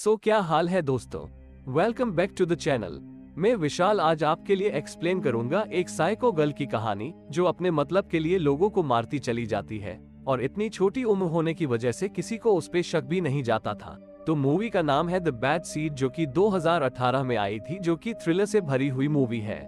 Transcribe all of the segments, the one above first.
क्या हाल है दोस्तों, welcome back to the channel. मैं विशाल आज आपके लिए एक्सप्लेन करूंगा एक साइको गर्ल की कहानी जो अपने मतलब के लिए लोगों को मारती चली जाती है और इतनी छोटी उम्र होने की वजह से किसी को उस पे शक भी नहीं जाता था। तो मूवी का नाम है द बैड सीड, जो कि 2018 में आई थी, जो कि थ्रिलर से भरी हुई मूवी है।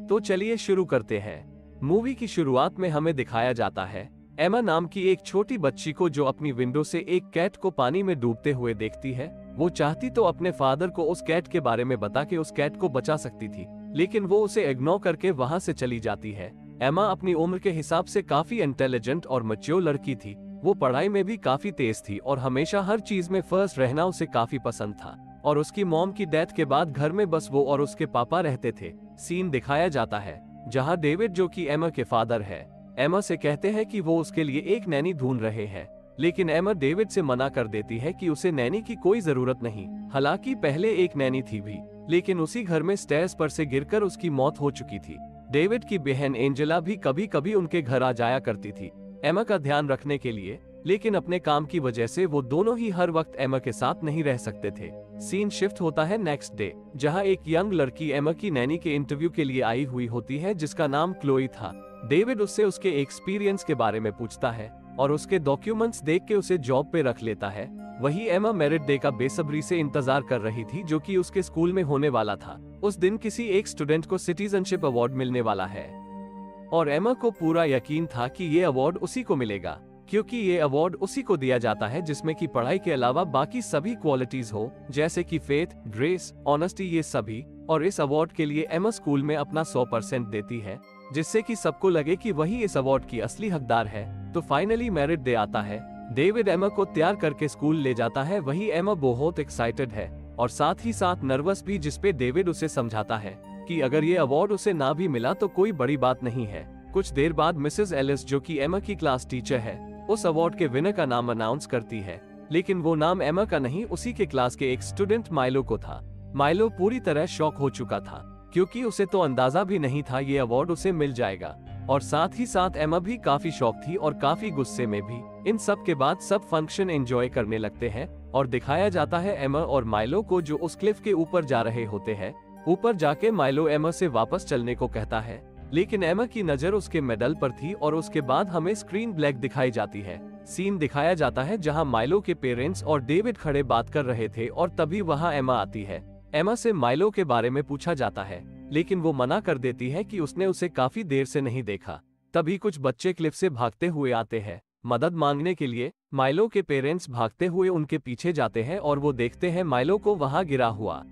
तो चलिए शुरू करते हैं। मूवी की शुरुआत में हमें दिखाया जाता है एमा नाम की एक छोटी बच्ची को जो अपनी विंडो से एक कैट को पानी में डूबते हुए देखती है। वो चाहती तो अपने फादर को उस कैट के बारे में बता के उस कैट को बचा सकती थी, लेकिन वो उसे इग्नोर करके वहां से चली जाती है। एमा अपनी उम्र के हिसाब से काफी इंटेलिजेंट और मैच्योर लड़की थी। वो पढ़ाई में भी काफी तेज थी और हमेशा हर चीज में फर्स्ट रहना उसे काफी पसंद था। और उसकी मॉम की डेथ के बाद घर में बस वो और उसके पापा रहते थे। सीन दिखाया जाता है जहाँ डेविड, जो कि एमा के फादर है, एमा से कहते हैं कि वो उसके लिए एक नैनी ढूंढ रहे हैं, लेकिन एमा डेविड से मना कर देती है कि उसे नैनी की कोई जरूरत नहीं। हालांकि पहले एक नैनी थी भी, लेकिन उसी घर में स्टेयर्स पर से गिरकर उसकी मौत हो चुकी थी। डेविड की बहन एंजेला भी कभी कभी उनके घर आ जाया करती थी एमा का ध्यान रखने के लिए, लेकिन अपने काम की वजह से वो दोनों ही हर वक्त एमा के साथ नहीं रह सकते थे। सीन शिफ्ट होता है नेक्स्ट डे, जहाँ एक यंग लड़की एमा की नैनी के इंटरव्यू के लिए आई हुई होती है, जिसका नाम क्लोई था। डेविड उससे उसके एक्सपीरियंस के बारे में पूछता है और उसके डॉक्यूमेंट्स देख के उसे जॉब पे रख लेता है। वही एमा मेरिट डे का बेसब्री से इंतजार कर रही थी, जो कि उसके स्कूल में होने वाला था। उस दिन किसी एक स्टूडेंट को सिटीजनशिप अवार्ड मिलने वाला है और एमा को पूरा यकीन था कि ये अवार्ड उसी को मिलेगा, क्योंकि ये अवार्ड उसी को दिया जाता है जिसमें कि पढ़ाई के अलावा बाकी सभी क्वालिटीज हो, जैसे कि फेथ, ग्रेस, ऑनेस्टी, ये सभी। और इस अवार्ड के लिए एमा स्कूल में अपना 100% देती है, जिससे कि सबको लगे कि वही इस अवार्ड की असली हकदार है। तो फाइनली मेरिट डे आता है। डेविड एमा को तैयार करके स्कूल ले जाता है। वही एमा बहुत एक्साइटेड है और साथ ही साथ नर्वस भी, जिसपे डेविड उसे समझाता है कि अगर ये अवार्ड उसे ना भी मिला तो कोई बड़ी बात नहीं है। कुछ देर बाद मिसेस एलिस, जो कि एमा की क्लास टीचर है, उस अवार्ड के विनर का नाम अनाउंस करती है, लेकिन वो नाम एमा का नहीं, उसी के क्लास के एक स्टूडेंट माइलो को था। माइलो पूरी तरह शॉक हो चुका था, क्योंकि उसे तो अंदाजा भी नहीं था ये अवार्ड उसे मिल जाएगा। और साथ ही साथ एमा भी काफी शॉक थी और काफी गुस्से में भी। इन सब के बाद सब फंक्शन एंजॉय करने लगते हैं और दिखाया जाता है एमा और माइलो को, जो उस क्लिफ के ऊपर जा रहे होते हैं। ऊपर जाके माइलो एमा से वापस चलने को कहता है, लेकिन एमा की नजर उसके मेडल पर थी और उसके बाद हमें स्क्रीन ब्लैक दिखाई जाती है। सीन दिखाया जाता है जहां माइलो के पेरेंट्स और डेविड खड़े बात कर रहे थे और तभी वहां एमा आती है। एमा से माइलो के बारे में पूछा जाता है, लेकिन वो मना कर देती है कि उसने उसे काफी देर से नहीं देखा। तभी कुछ बच्चे क्लिफ से भागते हुए आते हैं मदद मांगने के लिए। माइलो के पेरेंट्स भागते हुए उनके पीछे जाते हैं और वो देखते हैं माइलो को वहां गिरा हुआ।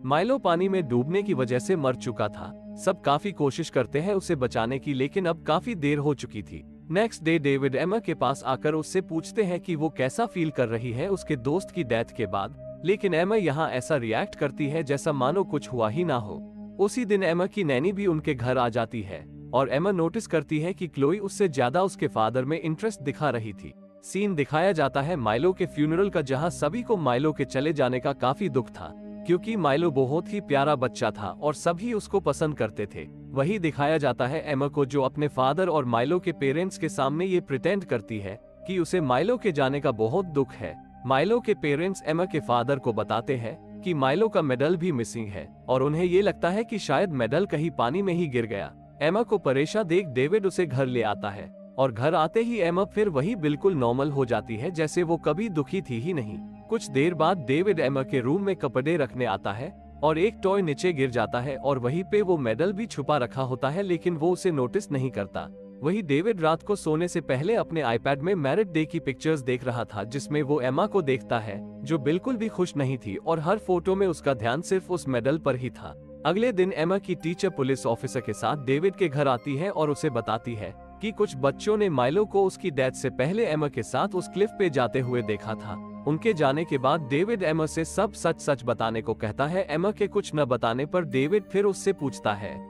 माइलो पानी में डूबने की वजह से मर चुका था। सब काफी कोशिश करते हैं उसे बचाने की, लेकिन अब काफी देर हो चुकी थी। नेक्स्ट डे डेविड एमा के पास आकर उससे पूछते हैं कि वो कैसा फील कर रही है उसके दोस्त की डेथ के बाद, लेकिन एमा यहाँ ऐसा रिएक्ट करती है जैसा मानो कुछ हुआ ही ना हो। उसी दिन एमा की नैनी भी उनके घर आ जाती है और एमा नोटिस करती है कि क्लोई उससे ज्यादा उसके फादर में इंटरेस्ट दिखा रही थी। सीन दिखाया जाता है माइलो के फ्यूनरल का, जहाँ सभी को माइलो के चले जाने का काफी दुख था, क्योंकि माइलो बहुत ही प्यारा बच्चा था और सभी उसको पसंद करते थे। वही दिखाया जाता है एमा को, जो अपने फादर और माइलो के पेरेंट्स के सामने ये प्रिटेंड करती है कि उसे माइलो के जाने का बहुत दुख है। माइलो के पेरेंट्स एमा के फादर को बताते हैं कि माइलो का मेडल भी मिसिंग है और उन्हें ये लगता है कि शायद मेडल कहीं पानी में ही गिर गया। एमा को परेशान देख डेविड उसे घर ले आता है और घर आते ही एमा फिर वही बिल्कुल नॉर्मल हो जाती है, जैसे वो कभी दुखी थी ही नहीं। कुछ देर बाद डेविड एमा के रूम में कपड़े रखने आता है और एक टॉय नीचे गिर जाता है और वहीं पे वो मेडल भी छुपा रखा होता है, लेकिन वो उसे नोटिस नहीं करता। वही डेविड रात को सोने से पहले अपने आईपैड में मैरिड डे की पिक्चर्स देख रहा था, जिसमें वो एमा को देखता है जो बिल्कुल भी खुश नहीं थी और हर फोटो में उसका ध्यान सिर्फ उस मेडल पर ही था। अगले दिन एमा की टीचर पुलिस ऑफिसर के साथ डेविड के घर आती है और उसे बताती है कि कुछ बच्चों ने माइलो को उसकी डेथ से पहले एमा के साथ उस क्लिफ पे जाते हुए देखा था। उनके जाने के बाद डेविड एमा से सब सच सच बताने को कहता है। एमा के कुछ न बताने पर डेविड फिर उससे पूछता है,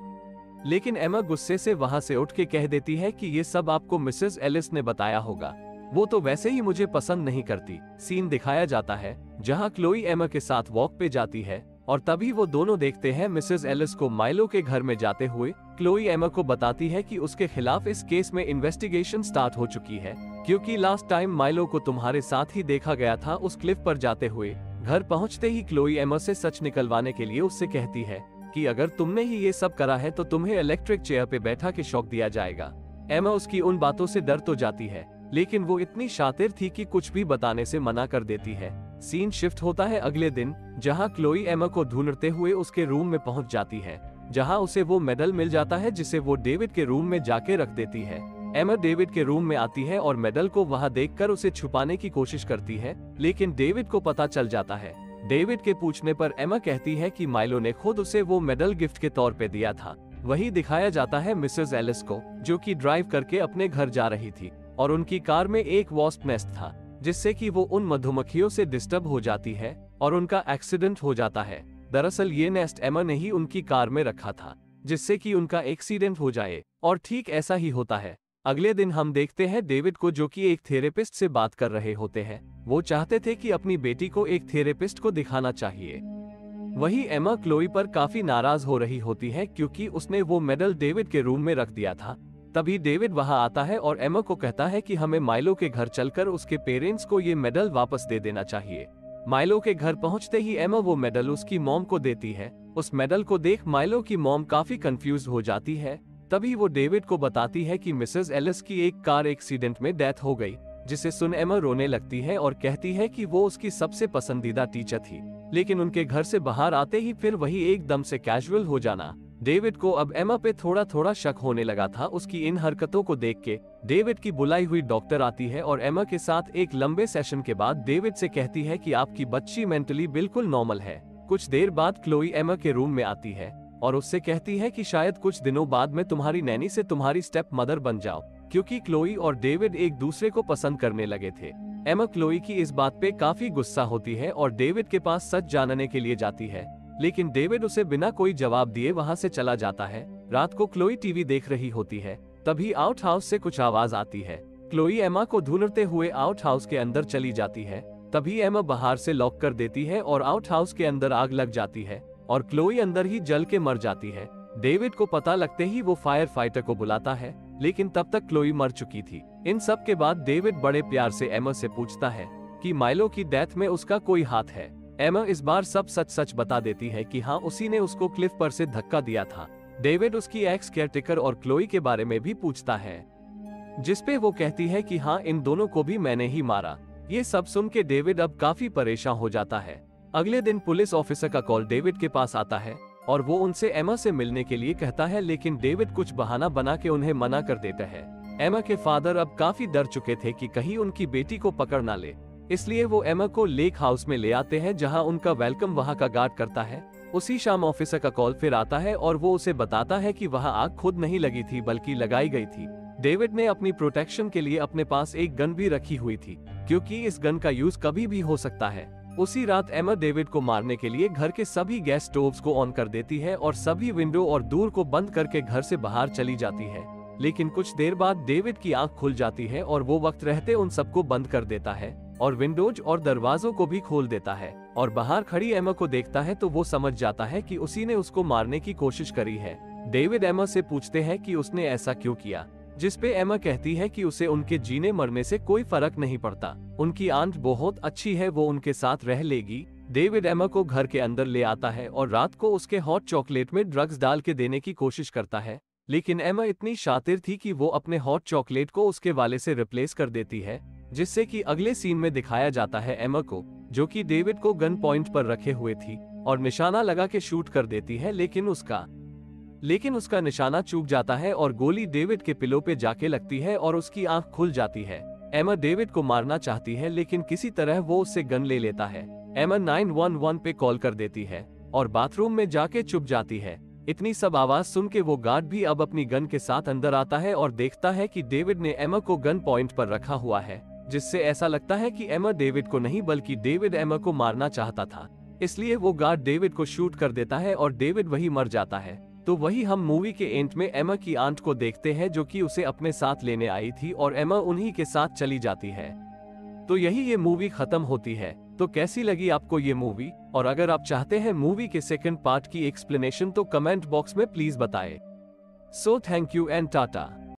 लेकिन एमा गुस्से से वहां से उठ के कह देती है कि ये सब आपको मिसेस एलिस ने बताया होगा, वो तो वैसे ही मुझे पसंद नहीं करती। सीन दिखाया जाता है जहां क्लोई एमा के साथ वॉक पे जाती है और तभी वो दोनों देखते हैं मिसेस एलिस को माइलो के घर में जाते हुए। क्लोई एमा को बताती है कि उसके खिलाफ इस केस में इन्वेस्टिगेशन स्टार्ट हो चुकी है, क्योंकि लास्ट टाइम माइलो को तुम्हारे साथ ही देखा गया था उस क्लिफ पर जाते हुए। घर पहुंचते ही क्लोई एमा से सच निकलवाने के लिए उससे कहती है कि अगर तुमने ही ये सब करा है तो तुम्हें इलेक्ट्रिक चेयर पे बैठा के शॉक दिया जाएगा। एमा उसकी उन बातों से डर तो जाती है, लेकिन वो इतनी शातिर थी कि कुछ भी बताने से मना कर देती है। सीन शिफ्ट होता है अगले दिन, जहां क्लोई एमा को ढूंढते हुए उसके रूम में पहुंच जाती है, जहां उसे वो मेडल मिल जाता है जिसे वो डेविड के रूम में जाके रख देती है। एमा डेविड के रूम में आती है और मेडल को वहां देखकर उसे छुपाने की कोशिश करती है, लेकिन डेविड को पता चल जाता है। डेविड के पूछने पर एमा कहती है कि माइलो ने खुद उसे वो मेडल गिफ्ट के तौर पे दिया था। वही दिखाया जाता है मिसेस एलिस को, जो कि ड्राइव करके अपने घर जा रही थी और उनकी कार में एक वॉस्प नेस्ट था, जिससे कि वो उन मधुमक्खियों से डिस्टर्ब हो जाती है और उनका एक्सीडेंट हो जाता है। दरअसल ये नेस्ट एमा ने ही उनकी कार में रखा था, जिससे कि उनका एक्सीडेंट हो जाए, और ठीक ऐसा ही होता है। अगले दिन हम देखते हैं डेविड को, जो कि एक थेरेपिस्ट से बात कर रहे होते हैं। वो चाहते थे कि अपनी बेटी को एक थेरेपिस्ट को दिखाना चाहिए। वही एमा क्लोई पर काफी नाराज हो रही होती है, क्योंकि उसने वो मेडल डेविड के रूम में रख दिया था। तभी डेविड वहां आता है और एमा को कहता है कि हमें माइलो के घर चलकर उसके पेरेंट्स को ये मेडल वापस दे देना चाहिए। माइलो के घर पहुंचते ही एमा वो मेडल उसकी मॉम को देती है। उस मेडल को देख माइलो की मॉम काफी कंफ्यूज हो जाती है। तभी वो डेविड को बताती है कि मिसेस एलिस की एक कार एक्सीडेंट में डेथ हो गई, जिसे सुन एमा रोने लगती है और कहती है कि वो उसकी सबसे पसंदीदा टीचर थी। लेकिन उनके घर से बाहर आते ही फिर वही एकदम से कैजुअल हो जाना। डेविड को अब एमा पे थोड़ा थोड़ा शक होने लगा था उसकी इन हरकतों को देख के। डेविड की बुलाई हुई डॉक्टर आती है और एमा के साथ एक लंबे सेशन के बाद डेविड से कहती है कि आपकी बच्ची मेंटली बिल्कुल नॉर्मल है। कुछ देर बाद क्लोई एमा के रूम में आती है और उससे कहती है कि शायद कुछ दिनों बाद मैं तुम्हारी नैनी से तुम्हारी स्टेप मदर बन जाऊं, क्योंकि क्लोई और डेविड एक दूसरे को पसंद करने लगे थे। एमा क्लोई की इस बात पे काफी गुस्सा होती है और डेविड के पास सच जानने के लिए जाती है, लेकिन डेविड उसे बिना कोई जवाब दिए वहां से चला जाता है। रात को क्लोई टीवी देख रही होती है, तभी आउट हाउस से कुछ आवाज आती है। क्लोई एमा को ढूंढते हुए आउट हाउस के अंदर चली जाती है। तभी एमा बाहर से लॉक कर देती है और आउट हाउस के अंदर आग लग जाती है और क्लोई अंदर ही जल के मर जाती है। डेविड को पता लगते ही वो फायर फाइटर को बुलाता है, लेकिन तब तक क्लोई मर चुकी थी। इन सब के बाद डेविड बड़े प्यार से एमा से पूछता है कि माइलो की डेथ में उसका कोई हाथ है। एमा इस बार सब सच सच बता देती है कि हाँ, उसी ने उसको क्लिफ पर से धक्का दिया था। डेविड उसकी एक्स केयरटेकर और क्लोई के बारे में भी पूछता है, जिसपे वो कहती है कि हाँ, इन दोनों को भी मैंने ही मारा। ये सब सुन के डेविड अब काफी परेशान हो जाता है। अगले दिन पुलिस ऑफिसर का कॉल डेविड के पास आता है और वो उनसे एमा से मिलने के लिए कहता है, लेकिन डेविड कुछ बहाना बना के उन्हें मना कर देता है। एमा के फादर अब काफी डर चुके थे कि कहीं उनकी बेटी को पकड़ ना ले, इसलिए वो एमा को लेक हाउस में ले आते हैं, जहां उनका वेलकम वहां का गार्ड करता है। उसी शाम ऑफिसर का कॉल फिर आता है और वो उसे बताता है कि वहां आग खुद नहीं लगी थी बल्कि लगाई गई थी। डेविड ने अपनी प्रोटेक्शन के लिए अपने पास एक गन भी रखी हुई थी, क्योंकि इस गन का यूज कभी भी हो सकता है। उसी रात एमा डेविड को मारने के लिए घर के सभी गैस स्टोव्स को ऑन कर देती है और सभी विंडो और दूर को बंद करके घर से बाहर चली जाती है। लेकिन कुछ देर बाद डेविड की आंख खुल जाती है और वो वक्त रहते उन सबको बंद कर देता है और विंडोज और दरवाजों को भी खोल देता है और बाहर खड़ी एमा को देखता है तो वो समझ जाता है कि उसी ने उसको मारने की कोशिश करी है। डेविड एमा से पूछते हैं कि उसने ऐसा क्यों किया, जिसपे एमा कहती है कि उसे उनके जीने मरने से कोई फर्क नहीं पड़ता, उनकी आंट बहुत अच्छी है, वो उनके साथ रह लेगी। डेविड एमा को घर के अंदर ले आता है और रात को उसके हॉट चॉकलेट में ड्रग्स डाल के देने की कोशिश करता है, लेकिन एमा इतनी शातिर थी कि वो अपने हॉट चॉकलेट को उसके वाले से रिप्लेस कर देती है, जिससे कि अगले सीन में दिखाया जाता है एमा को, जो कि डेविड को गन पॉइंट पर रखे हुए थी और निशाना लगा के शूट कर देती है, लेकिन उसका निशाना चूक जाता है और गोली डेविड के पिलो पे जाके लगती है और उसकी आंख खुल जाती है। एमा डेविड को मारना चाहती है, लेकिन किसी तरह वो उससे गन ले लेता है। एमा 911 पे कॉल कर देती है और बाथरूम में जाके चुप जाती है। इतनी सब आवाज सुन के वो गार्ड भी अब अपनी गन के साथ अंदर आता है और देखता है कि डेविड ने एमा को गन पॉइंट पर रखा हुआ है, जिससे ऐसा लगता है कि एमा डेविड को नहीं बल्कि डेविड एमा को मारना चाहता था। इसलिए वो गार्ड डेविड को शूट कर देता है और डेविड वही मर जाता है। तो वही हम मूवी के एंड में एमा की आंट को देखते हैं, जो कि उसे अपने साथ लेने आई थी और एमा उन्हीं के साथ चली जाती है। तो यही ये मूवी खत्म होती है। तो कैसी लगी आपको ये मूवी, और अगर आप चाहते हैं मूवी के सेकंड पार्ट की एक्सप्लेनेशन तो कमेंट बॉक्स में प्लीज बताएं। So thank you and Tata.